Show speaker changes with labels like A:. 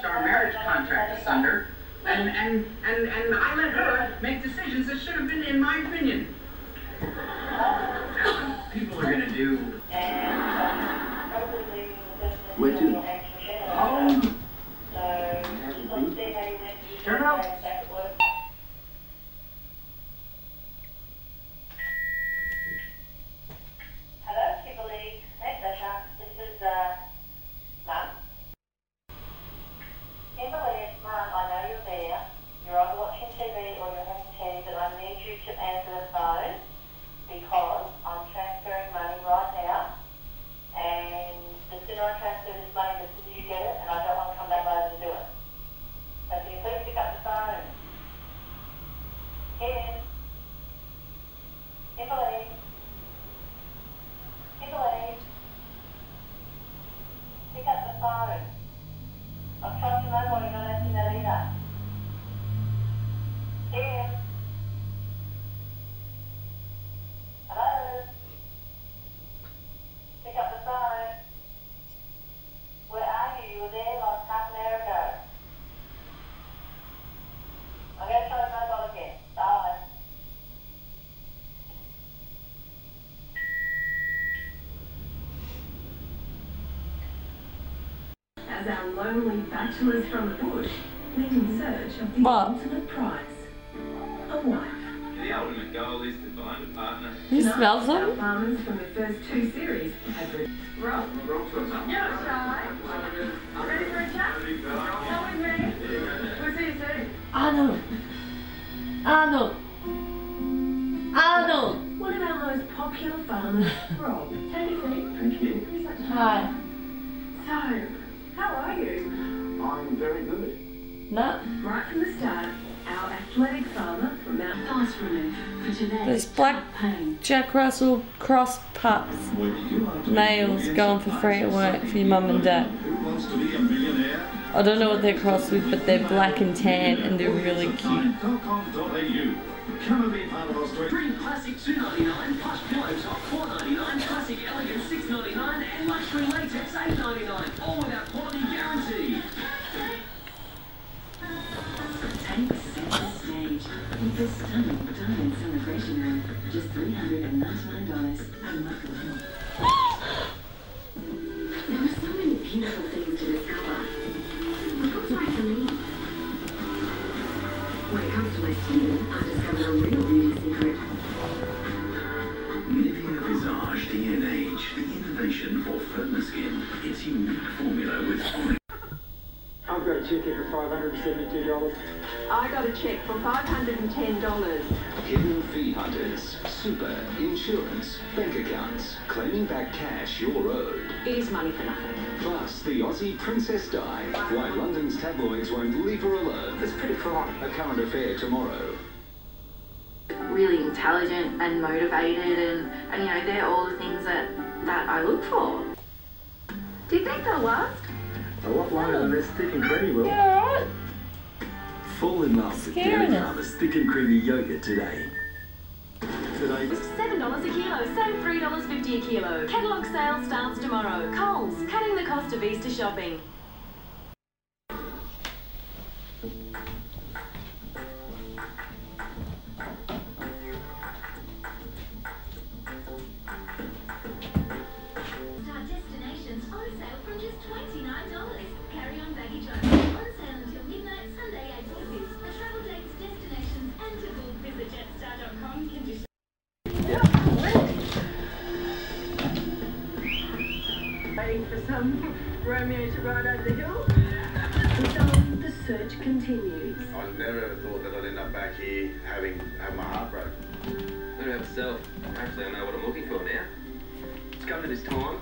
A: smashed our marriage contract asunder, and I let her make decisions that should have been in my opinion. People are gonna do.
B: Where to?
A: Home. Turn out.
C: Hello, Kimberly. Hey, Sasha. This is, Mum. Kimberly, it's Mum. I know you're there. You're either watching TV or you're having tea, but I need you to answer the phone because I'm transferring money right now. And the sooner I transfer this money, the sooner you get it, and I don't want to come back later to do it. So can you please pick up the phone? Kim? Kimberly? Kimberly? Pick up the phone. I've tried to know why you're not answering that either. Kim? Hello? Pick up the phone. Where are you? You were there like half an hour ago. I'm going to try the mobile again. Bye.
D: As our lonely bachelors from the bush went in search of the ultimate prize, a wife.
E: The ultimate goal is to find a partner.
D: You smell them? Our farmers from the first 2 series have Rob.
A: Yeah, Shy. Ready for a chat? Are we ready? We'll see you soon.
F: Arnold! Arnold! Arnold!
D: One of our most popular farmers, Rob. Take a seat.
B: Thank you.
F: Hi.
D: So, how are you?
B: I'm very good.
F: No.
D: Right from the start, our athletic farmer from Mount Fast Relief for today.
F: There's black Jack Russell cross pups. Males going for free at work for your mum and dad.
B: Who wants to be a millionaire?
F: I don't know what they're crossed with, but they're black and tan and they're really cute.
B: Come and be part of Australia.
G: Dream Classic $2.99, plush pillow top $4.99, classic elegant $6.99, and luxury latex $8.99, all without quality guarantee.
D: Take center stage with this stunning diamond celebration room. Just $399 and Michael Hill. There are so many beautiful things to discover. But what's right for me? When it comes to my skin, I discovered a real beauty secret.
B: Nivea Visage DNH, the innovation for firmer skin. Its unique formula with onyx.
H: I've got a check here for $572.
I: I got a check for $510.
J: Hidden fee hunters, super, insurance, bank accounts, claiming back cash you're owed.
I: It is money for nothing.
J: Plus the Aussie Princess Dive, why London's tabloids won't leave her alone.
I: It's pretty cool.
J: A current affair tomorrow.
K: Really intelligent and motivated, and you know, they're all the things that I look for. Do you think they'll last?
H: A lot longer than this thick and creamy, Will.
F: Yeah, alright.
B: Fall in love with Dairy Farmers thick and creamy yogurt today. Today.
L: $7 a kilo, save $3.50 a kilo. Catalogue sale starts tomorrow. Coles, cutting the cost of Easter shopping.
M: Start destinations on sale from just $29. Carry on baggage only. On sale until midnight, Sunday, April 5th. For travel dates, destinations, and to book, visit jetstar.com. Conditions.
D: Waiting for some Romeo to ride over the hill. So the search continues.
E: I never ever thought that I'd end up back here having my heart broken.
N: Don't have self. Actually, I know what I'm looking for now. It's come to this time.